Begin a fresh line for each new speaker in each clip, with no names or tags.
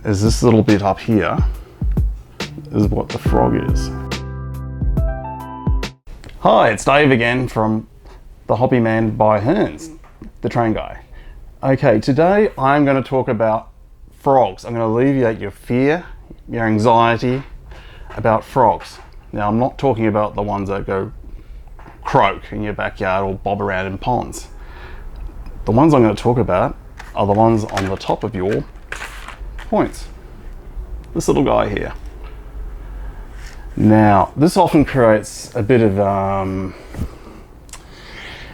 is this little bit up here is what the frog is. Hi, it's Dave again from the Hobby Man by Hearns, the train guy. Okay, today I'm going to talk about frogs. I'm going to alleviate your fear, your anxiety about frogs. Now, I'm not talking about the ones that go croak in your backyard or bob around in ponds. The ones I'm going to talk about are the ones on the top of your points. This little guy here. Now, this often creates a bit of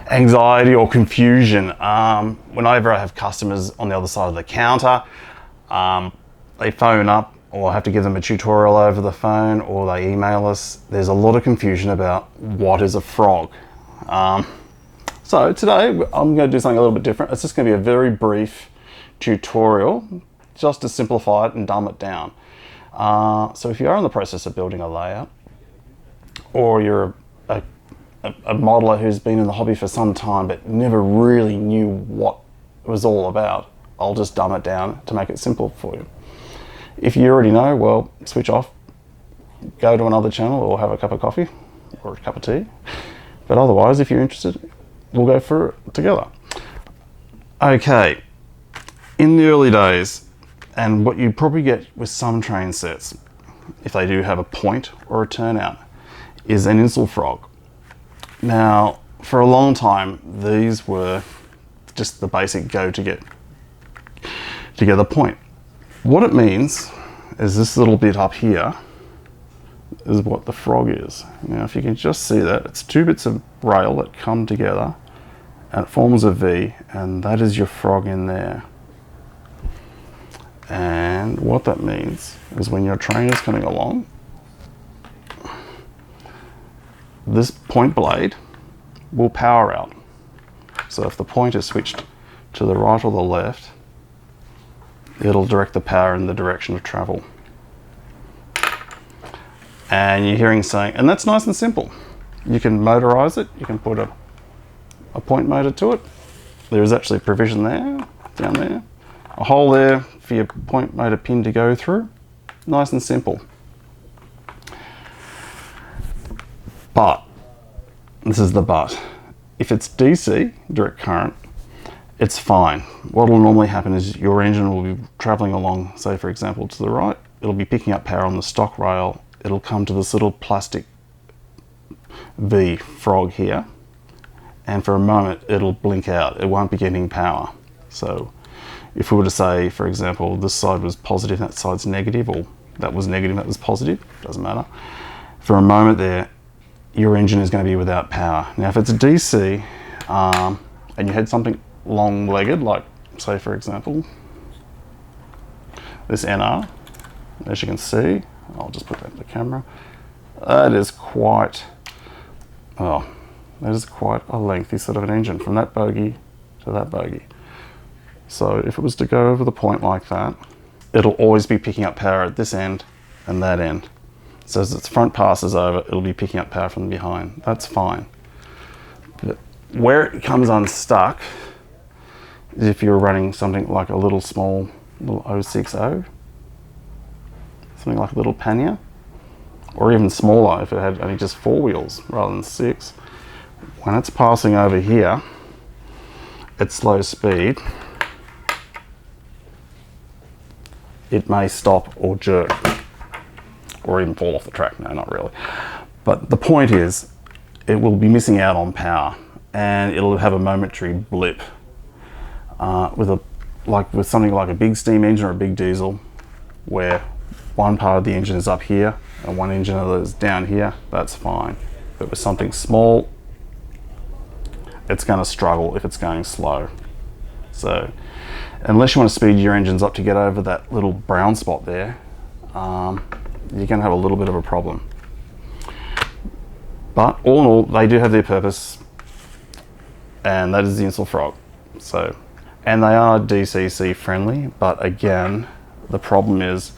anxiety or confusion. Whenever I have customers on the other side of the counter, they phone up, or I have to give them a tutorial over the phone, or they email us. There's a lot of confusion about what is a frog. So today I'm going to do something a little bit different. It's just going to be a very brief tutorial just to simplify it and dumb it down. So if you are in the process of building a layout, or you're a modeler who's been in the hobby for some time but never really knew what it was all about, I'll just dumb it down to make it simple for you. If you already know, well, switch off, go to another channel, or have a cup of coffee or a cup of tea. But otherwise, if you're interested, we'll go through it together. Okay, in the early days, and what you probably get with some train sets, if they do have a point or a turnout, is an Insulfrog. Now, for a long time, these were just the basic go to get the point. What it means is this little bit up here is what the frog is. Now, if you can just see that, it's two bits of rail that come together and it forms a V, and that is your frog in there. And what that means is when your train is coming along, this point blade will power out. So if the point is switched to the right or the left, it'll direct the power in the direction of travel. And you're hearing saying, and that's nice and simple. You can motorize it, you can put a point motor to it. There is actually a provision there, down there. A hole there for your point motor pin to go through. Nice and simple. But, this is the but. If it's DC, direct current, it's fine. What will normally happen is your engine will be traveling along, say for example to the right, it'll be picking up power on the stock rail, it'll come to this little plastic V frog here, and for a moment it'll blink out, it won't be getting power. So if we were to say, for example, this side was positive, that side's negative, or that was negative, that was positive, doesn't matter. For a moment there, your engine is going to be without power. Now if it's a DC, and you had something long-legged, like say for example, this NR, as you can see, I'll just put that in the camera, that is quite a lengthy sort of an engine from that bogie to that bogie. So if it was to go over the point like that, it'll always be picking up power at this end and that end. So as its front passes over, it'll be picking up power from behind. That's fine. But where it comes unstuck is if you're running something like a little 060, something like a little pannier, or even smaller if it had only just 4 wheels rather than 6. When it's passing over here at slow speed, it may stop or jerk, or even fall off the track. No, not really. But the point is, it will be missing out on power, and it'll have a momentary blip. With something like a big steam engine or a big diesel, where one part of the engine is up here and one engine is down here, that's fine. But with something small, it's going to struggle if it's going slow. So unless you want to speed your engines up to get over that little brown spot there, you're going to have a little bit of a problem. But all in all, they do have their purpose, and that is the Insulfrog. So, and they are DCC friendly, but again, the problem is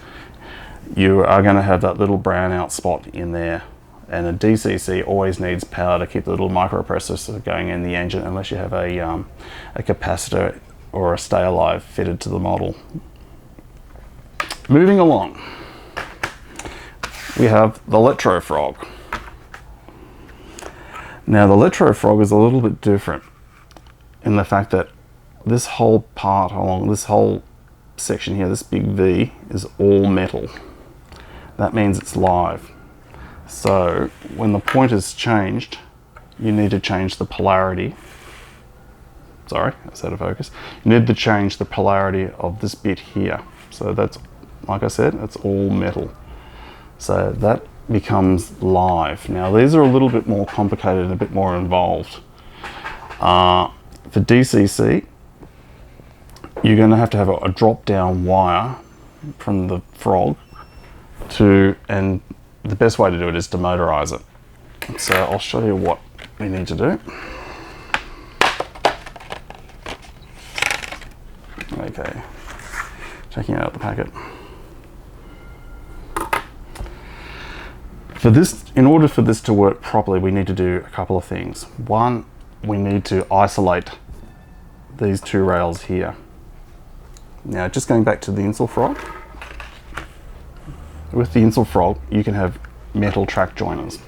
you are going to have that little brownout spot in there, and a DCC always needs power to keep the little microprocessor going in the engine, unless you have a capacitor or a stay alive fitted to the model. Moving along, we have the Electrofrog. Now the Electrofrog is a little bit different in the fact that this whole part along this whole section here, this big V, is all metal. That means it's live. So when the point is changed, you need to change the polarity. Sorry, that's out of focus. You need to change the polarity of this bit here. So that's, like I said, it's all metal. So that becomes live. Now these are a little bit more complicated and a bit more involved. For DCC, you're going to have a drop down wire from the frog and the best way to do it is to motorize it. So I'll show you what we need to do. Okay, taking it out of the packet. In order for this to work properly, we need to do a couple of things. One, we need to isolate these two rails here. Now, just going back to the Insulfrog. With the Insulfrog, you can have metal track joiners.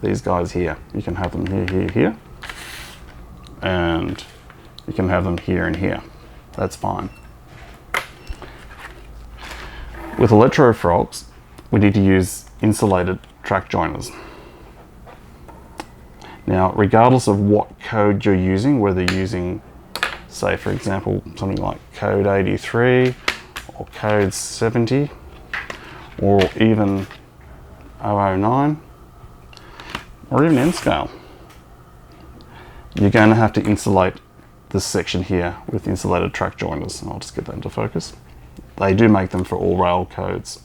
These guys here, you can have them here, and you can have them here and here. That's fine. With Electrofrogs, we need to use insulated track joiners. Now, regardless of what code you're using, whether you're using, say for example, something like code 83 or code 70 or even 009 or even N-scale, you're going to have to insulate this section here with insulated track joiners. And I'll just get that into focus. They do make them for all rail codes.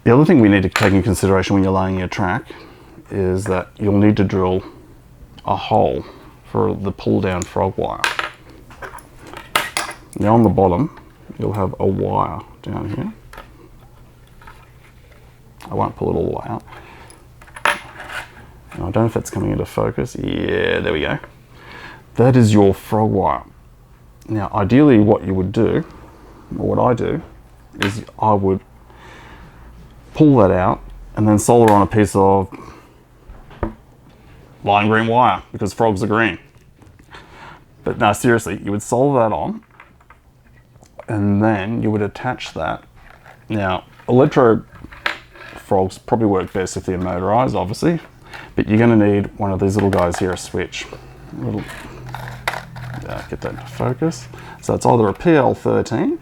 The other thing we need to take into consideration when you're laying your track is that you'll need to drill a hole for the pull down frog wire. Now on the bottom, you'll have a wire down here. I won't pull it all the way out. I don't know if it's coming into focus. Yeah, there we go. That is your frog wire. Now, ideally what you would do, or what I do, is I would pull that out and then solder on a piece of lime green wire because frogs are green. But no, seriously, you would solder that on and then you would attach that. Now, Electrofrogs probably work best if they're motorized, obviously, but you're going to need one of these little guys here, a switch. Get that into focus. So it's either a PL13.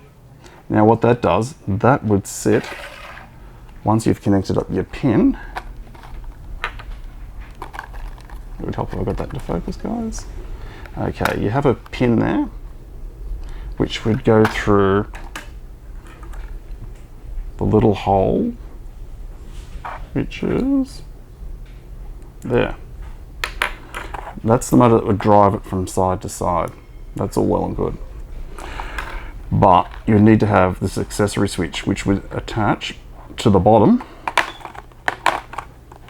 Now what that does, that would sit, once you've connected up your pin, it would help if I got that into focus, guys. Okay, you have a pin there, which would go through the little hole, which is there. That's the motor that would drive it from side to side. That's all well and good. But you need to have this accessory switch which would attach to the bottom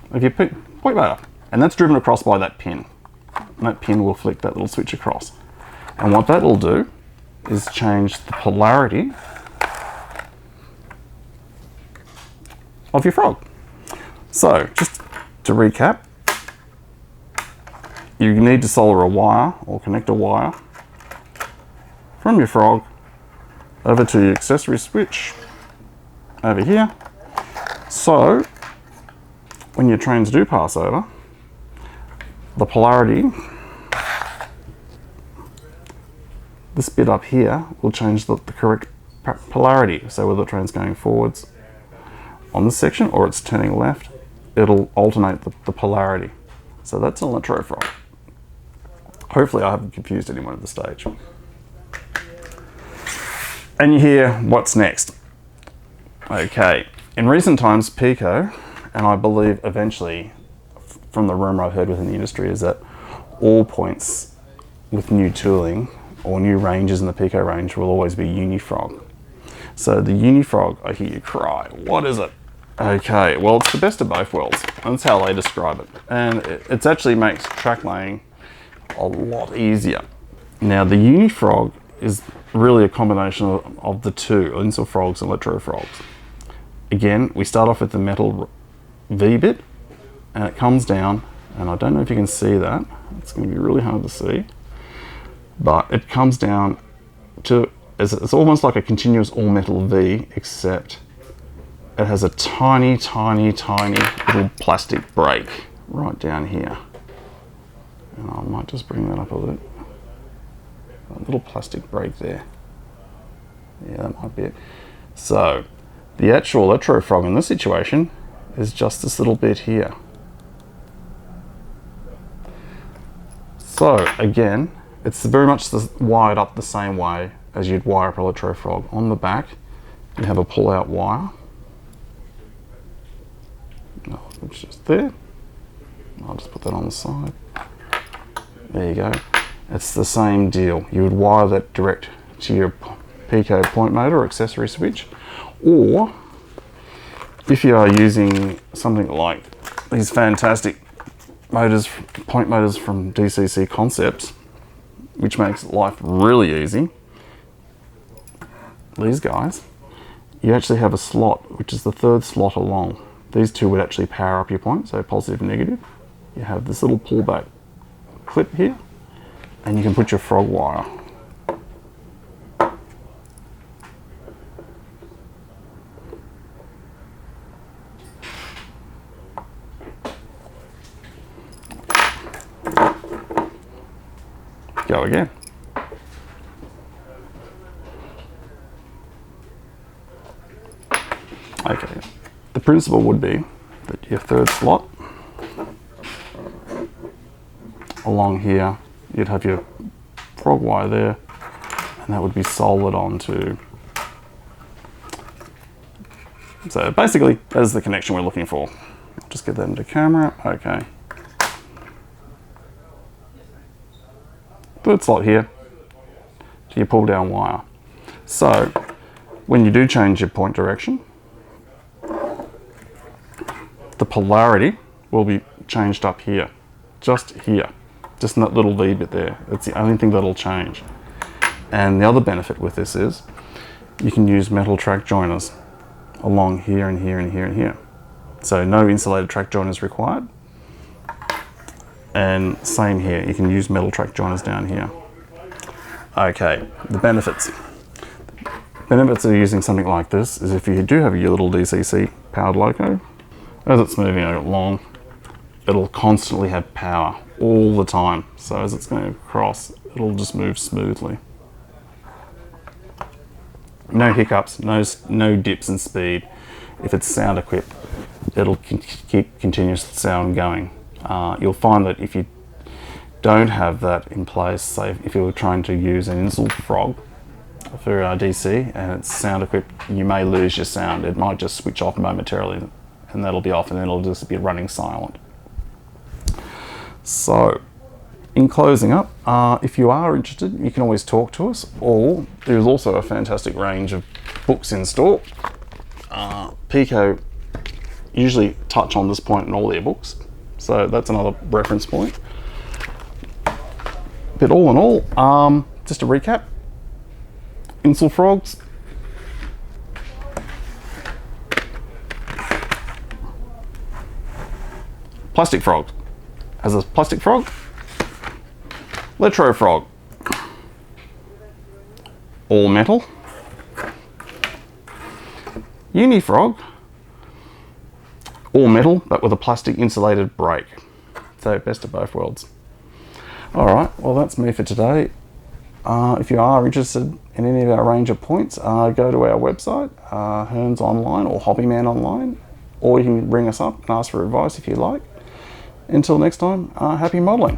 of your point motor. And that's driven across by that pin. And that pin will flick that little switch across. And what that will do is change the polarity of your frog. So, just to recap, you need to solder a wire or connect a wire from your frog over to your accessory switch over here. So when your trains do pass over, the polarity, this bit up here will change the correct polarity. So whether the train's going forwards on this section or it's turning left, it'll alternate the polarity. So that's an Electrofrog. Hopefully I haven't confused anyone at this stage. And you hear, what's next? Okay, in recent times, Pico, and I believe eventually, from the rumour I've heard within the industry, is that all points with new tooling or new ranges in the Pico range will always be Unifrog. So the Unifrog, I hear you cry, what is it? Okay, well it's the best of both worlds. That's how they describe it. And it actually makes track laying a lot easier. Now the Unifrog is really a combination of the two, Insulfrogs and Electrofrogs. Again, we start off with the metal V bit, and it comes down, and I don't know if you can see that. It's going to be really hard to see, but it comes down to, it's almost like a continuous all metal V, except it has a tiny, tiny, tiny little plastic brake right down here. And I might just bring that up a bit. A little plastic brake there. Yeah, that might be it. So the actual Electrofrog in this situation is just this little bit here. So again, it's very much wired up the same way as you'd wire up an Electrofrog. On the back, you have a pull-out wire, which is there. I'll just put that on the side. There you go. It's the same deal. You would wire that direct to your Pico point motor or accessory switch, or if you are using something like these fantastic motors, point motors from DCC Concepts, which makes life really easy, these guys, you actually have a slot, which is the third slot along. These two would actually power up your point, so positive and negative. You have this little pullback clip here, and you can put your frog wire. Go again. Okay, the principle would be that your third slot along here, you'd have your frog wire there, and that would be soldered onto. So basically, that is the connection we're looking for. I'll just get that into camera. Okay. Third slot here to your pull down wire. So when you do change your point direction, the polarity will be changed up here, just here, just in that little V bit there. That's the only thing that'll change. And the other benefit with this is you can use metal track joiners along here and here and here and here. So no insulated track joiners required. And same here, you can use metal track joiners down here. Okay, the benefits. Benefits of using something like this is if you do have your little DCC powered loco, as it's moving along, it'll constantly have power all the time. So as it's going across, it'll just move smoothly. No hiccups, no dips in speed. If it's sound equipped, it'll keep continuous sound going. You'll find that if you don't have that in place, say if you were trying to use an Insulfrog for DC and it's sound equipped, you may lose your sound. It might just switch off momentarily and that'll be off, and then it'll just be running silent. So in closing up, if you are interested, you can always talk to us, or there's also a fantastic range of books in store. Pico usually touch on this point in all their books, so that's another reference point. But all in all, just to recap, Insulfrogs, plastic frog. As a plastic frog, Electrofrog, all metal. Unifrog, all metal but with a plastic insulated brake. So best of both worlds. Alright, well that's me for today. If you are interested in any of our range of points, go to our website, Hearns Online or Hobbyman Online, or you can ring us up and ask for advice if you like. Until next time, happy modelling.